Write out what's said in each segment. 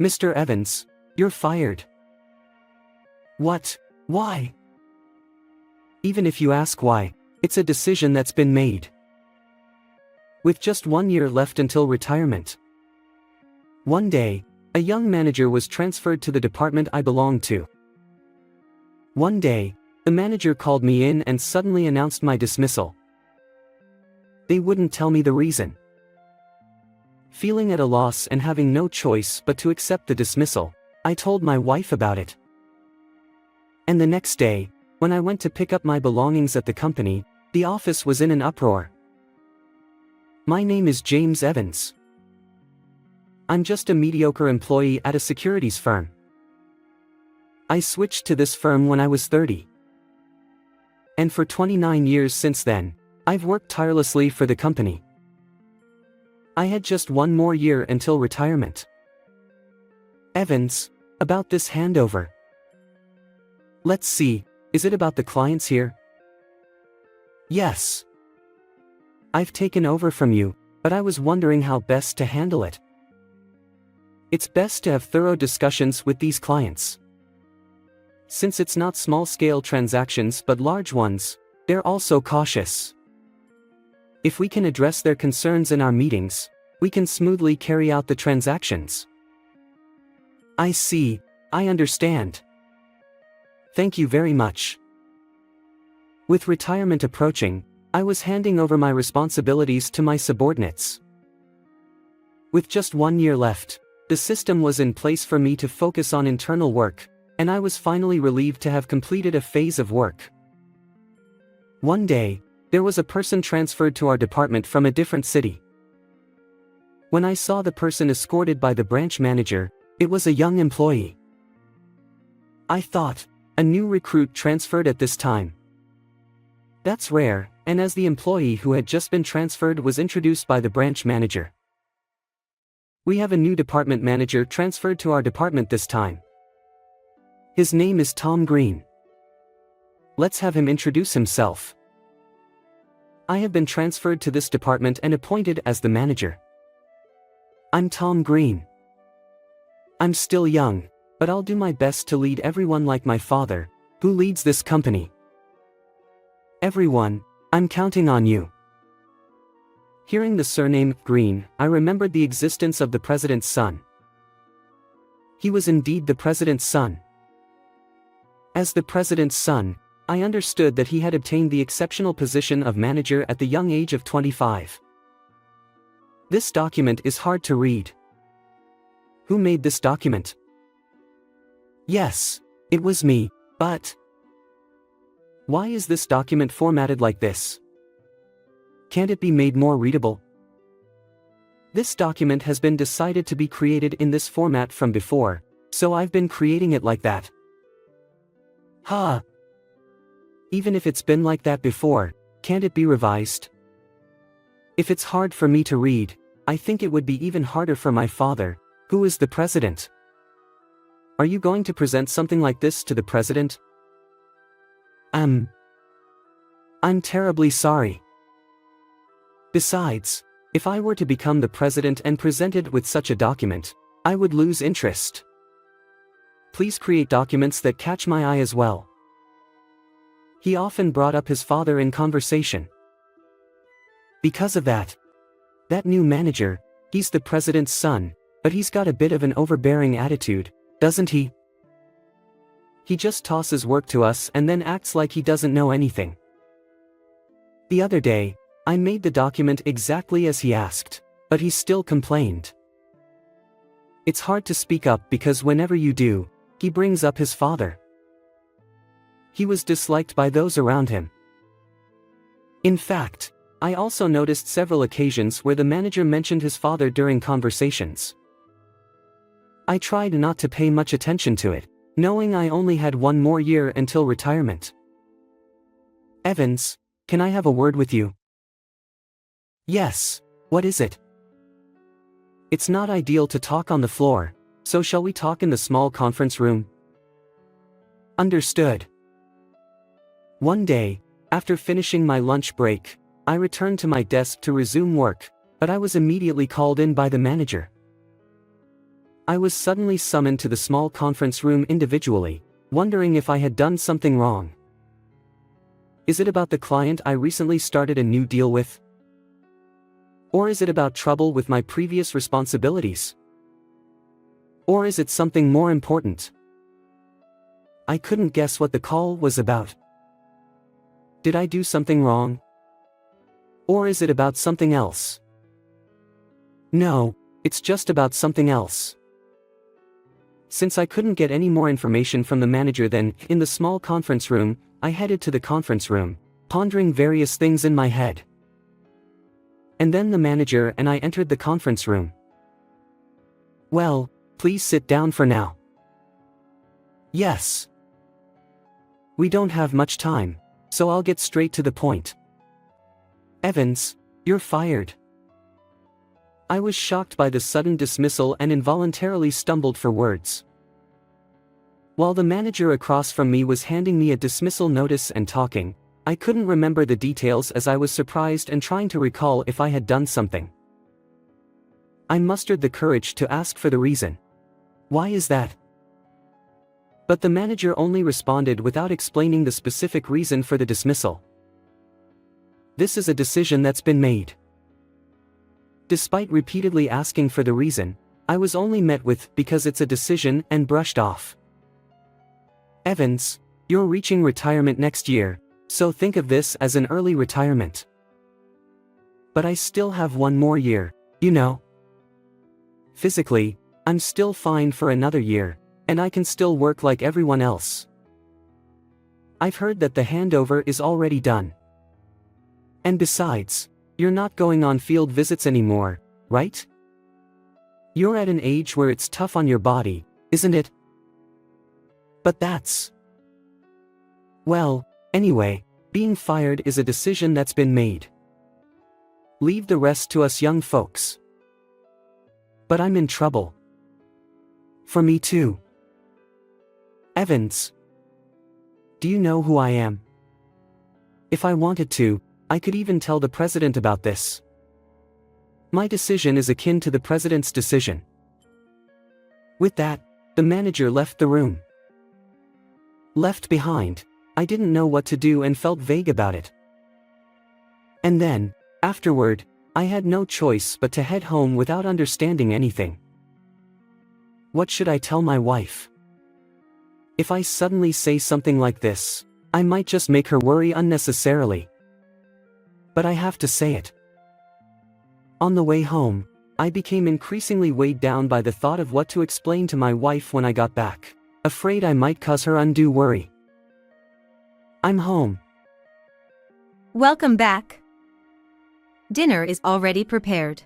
"Mr. Evans, you're fired." "What? Why?" "Even if you ask why, it's a decision that's been made." With just 1 year left until retirement. One day, a young manager was transferred to the department I belonged to. One day, the manager called me in and suddenly announced my dismissal. They wouldn't tell me the reason. Feeling at a loss and having no choice but to accept the dismissal, I told my wife about it. And the next day, when I went to pick up my belongings at the company, the office was in an uproar. "My name is James Evans. I'm just a mediocre employee at a securities firm. I switched to this firm when I was 30. And for 29 years since then, I've worked tirelessly for the company. I had just 1 more year until retirement." "Evans, about this handover. Let's see, is it about the clients here?" "Yes. I've taken over from you, but I was wondering how best to handle it. It's best to have thorough discussions with these clients. Since it's not small-scale transactions but large ones, they're also cautious. If we can address their concerns in our meetings, we can smoothly carry out the transactions." "I see, I understand. Thank you very much." With retirement approaching, I was handing over my responsibilities to my subordinates. With just 1 year left, the system was in place for me to focus on internal work, and I was finally relieved to have completed a phase of work. One day, there was a person transferred to our department from a different city. When I saw the person escorted by the branch manager, it was a young employee. I thought, a new recruit transferred at this time. That's rare, and as the employee who had just been transferred was introduced by the branch manager. "We have a new department manager transferred to our department this time. His name is Tom Green. Let's have him introduce himself. I have been transferred to this department and appointed as the manager. I'm Tom Green. I'm still young, but I'll do my best to lead everyone like my father, who leads this company. Everyone, I'm counting on you." Hearing the surname Green, I remembered the existence of the president's son. He was indeed the president's son. As the president's son, I understood that he had obtained the exceptional position of manager at the young age of 25. This document is hard to read. Who made this document? Yes, it was me, but why is this document formatted like this? Can't it be made more readable? This document has been decided to be created in this format from before, so I've been creating it like that. Ha! Even if it's been like that before, can't it be revised? If it's hard for me to read, I think it would be even harder for my father, who is the president. Are you going to present something like this to the president? I'm terribly sorry. Besides, if I were to become the president and presented with such a document, I would lose interest. Please create documents that catch my eye as well." He often brought up his father in conversation. Because of that new manager, he's the president's son, but he's got a bit of an overbearing attitude, doesn't he? He just tosses work to us and then acts like he doesn't know anything. The other day, I made the document exactly as he asked, but he still complained. It's hard to speak up because whenever you do, he brings up his father. He was disliked by those around him. In fact, I also noticed several occasions where the manager mentioned his father during conversations. I tried not to pay much attention to it, knowing I only had 1 more year until retirement. "Evans, can I have a word with you?" "Yes, what is it?" "It's not ideal to talk on the floor, so shall we talk in the small conference room?" "Understood." One day, after finishing my lunch break, I returned to my desk to resume work, but I was immediately called in by the manager. I was suddenly summoned to the small conference room individually, wondering if I had done something wrong. Is it about the client I recently started a new deal with? Or is it about trouble with my previous responsibilities? Or is it something more important? I couldn't guess what the call was about. Did I do something wrong? Or is it about something else? No, it's just about something else. Since I couldn't get any more information from the manager then, in the small conference room, I headed to the conference room, pondering various things in my head. And then the manager and I entered the conference room. Well, please sit down for now. Yes. We don't have much time, so I'll get straight to the point. Evans, you're fired. I was shocked by the sudden dismissal and involuntarily stumbled for words. While the manager across from me was handing me a dismissal notice and talking, I couldn't remember the details as I was surprised and trying to recall if I had done something. I mustered the courage to ask for the reason. Why is that? But the manager only responded without explaining the specific reason for the dismissal. This is a decision that's been made. Despite repeatedly asking for the reason, I was only met with "because it's a decision" and brushed off. Evans, you're reaching retirement next year, so think of this as an early retirement. But I still have one more year, you know. Physically, I'm still fine for another year, and I can still work like everyone else. I've heard that the handover is already done. And besides, you're not going on field visits anymore, right? You're at an age where it's tough on your body, isn't it? But that's... Well, anyway, being fired is a decision that's been made. Leave the rest to us young folks. But I'm in trouble. For me too. Evans. Do you know who I am? If I wanted to, I could even tell the president about this. My decision is akin to the president's decision. With that, the manager left the room. Left behind, I didn't know what to do and felt vague about it. And then, afterward, I had no choice but to head home without understanding anything. What should I tell my wife? If I suddenly say something like this, I might just make her worry unnecessarily. But I have to say it. On the way home, I became increasingly weighed down by the thought of what to explain to my wife when I got back, afraid I might cause her undue worry. I'm home. Welcome back. Dinner is already prepared.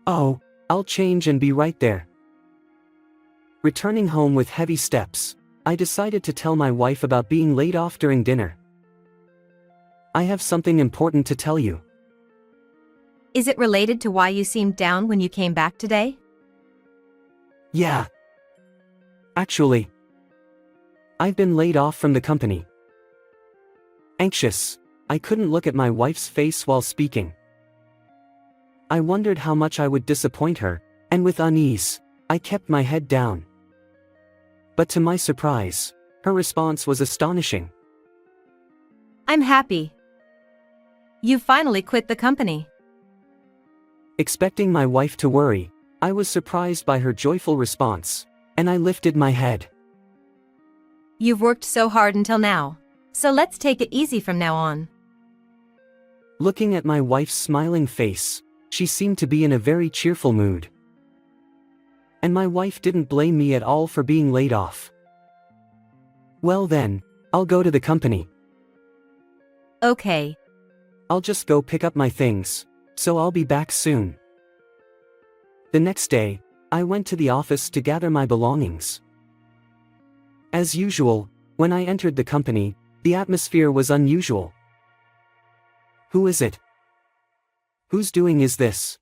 Oh, I'll change and be right there. Returning home with heavy steps, I decided to tell my wife about being laid off during dinner. I have something important to tell you. Is it related to why you seemed down when you came back today? Yeah. Actually, I've been laid off from the company. Anxious, I couldn't look at my wife's face while speaking. I wondered how much I would disappoint her, and with unease, I kept my head down. But to my surprise, her response was astonishing. I'm happy. You finally quit the company. Expecting my wife to worry, I was surprised by her joyful response, and I lifted my head. You've worked so hard until now, so let's take it easy from now on. Looking at my wife's smiling face, she seemed to be in a very cheerful mood. And my wife didn't blame me at all for being laid off. Well then, I'll go to the company. Okay. I'll just go pick up my things, so I'll be back soon. The next day, I went to the office to gather my belongings. As usual, when I entered the company, the atmosphere was unusual. Who is it? Whose doing is this?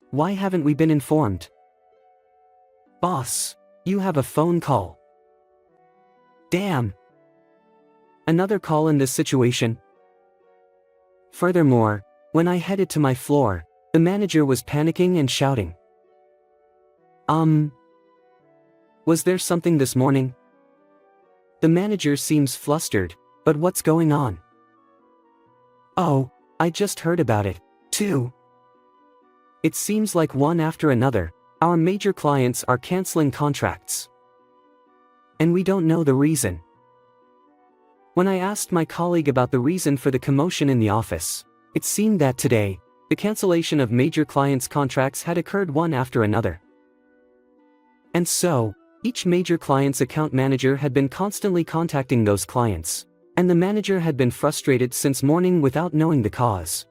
Why haven't we been informed? Boss, you have a phone call. Damn. Another call in this situation? Furthermore, when I headed to my floor, the manager was panicking and shouting. Was there something this morning? The manager seems flustered, but what's going on? Oh, I just heard about it, too. It seems like one after another, our major clients are canceling contracts. And we don't know the reason. When I asked my colleague about the reason for the commotion in the office, it seemed that today, the cancellation of major clients' contracts had occurred one after another. And so, each major client's account manager had been constantly contacting those clients, and the manager had been frustrated since morning without knowing the cause.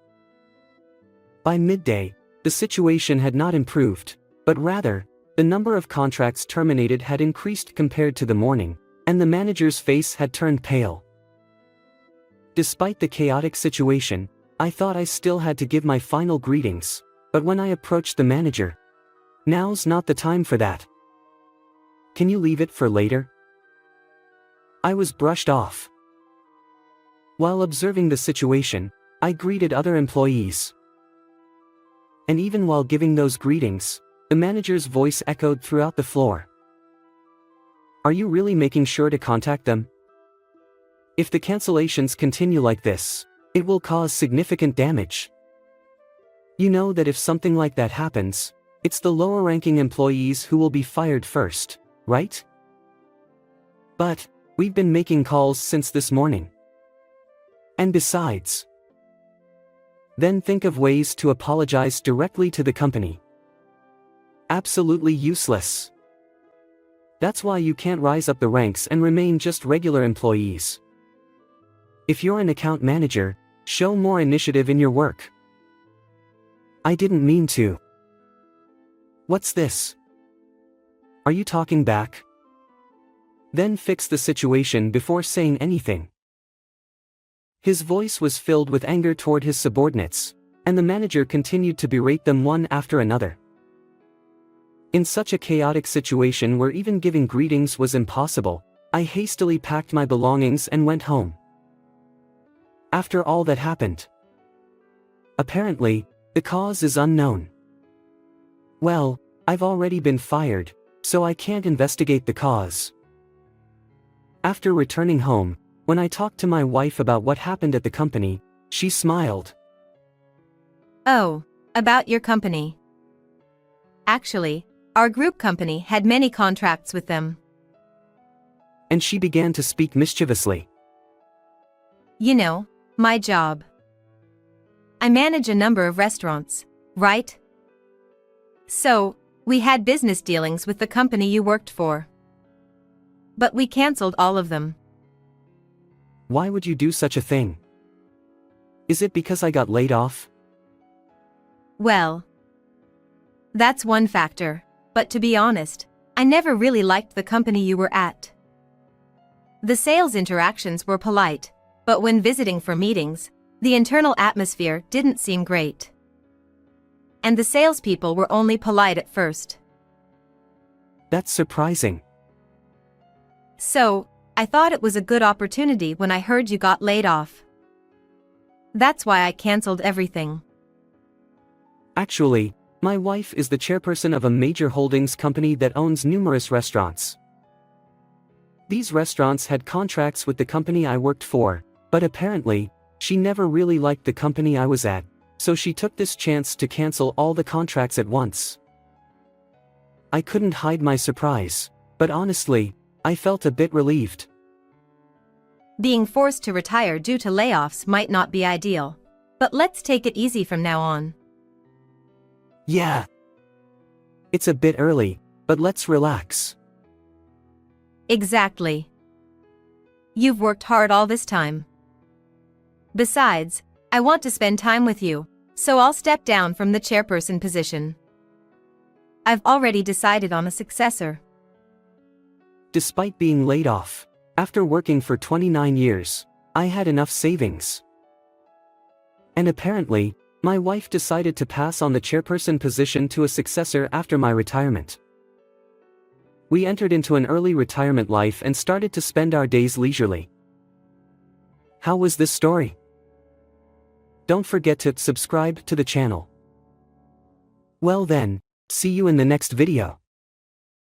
By midday, the situation had not improved, but rather, the number of contracts terminated had increased compared to the morning, and the manager's face had turned pale. Despite the chaotic situation, I thought I still had to give my final greetings, but when I approached the manager, "Now's not the time for that. Can you leave it for later?" I was brushed off. While observing the situation, I greeted other employees. And even while giving those greetings, the manager's voice echoed throughout the floor. "Are you really making sure to contact them? If the cancellations continue like this, it will cause significant damage. You know that if something like that happens, it's the lower-ranking employees who will be fired first, right? But, we've been making calls since this morning. And besides, then think of ways to apologize directly to the company. Absolutely useless. That's why you can't rise up the ranks and remain just regular employees. If you're an account manager, show more initiative in your work." I didn't mean to. What's this? Are you talking back? Then fix the situation before saying anything. His voice was filled with anger toward his subordinates, and the manager continued to berate them one after another. In such a chaotic situation where even giving greetings was impossible, I hastily packed my belongings and went home. After all that happened, apparently, the cause is unknown. Well, I've already been fired, so I can't investigate the cause. After returning home, when I talked to my wife about what happened at the company, she smiled. Oh, about your company. Actually, our group company had many contracts with them. And she began to speak mischievously. You know, my job. I manage a number of restaurants, right? So, we had business dealings with the company you worked for. But we canceled all of them. Why would you do such a thing? Is it because I got laid off? Well, that's one factor, but to be honest, I never really liked the company you were at. The sales interactions were polite, but when visiting for meetings, the internal atmosphere didn't seem great. And the salespeople were only polite at first. That's surprising. So, I thought it was a good opportunity when I heard you got laid off. That's why I canceled everything. Actually, my wife is the chairperson of a major holdings company that owns numerous restaurants. These restaurants had contracts with the company I worked for, but apparently, she never really liked the company I was at, so she took this chance to cancel all the contracts at once. I couldn't hide my surprise, but honestly, I felt a bit relieved. Being forced to retire due to layoffs might not be ideal, but let's take it easy from now on. Yeah. It's a bit early, but let's relax. Exactly. You've worked hard all this time. Besides, I want to spend time with you, so I'll step down from the chairperson position. I've already decided on a successor. Despite being laid off, after working for 29 years, I had enough savings. And apparently, my wife decided to pass on the chairperson position to a successor after my retirement. We entered into an early retirement life and started to spend our days leisurely. How was this story? Don't forget to subscribe to the channel. Well then, see you in the next video.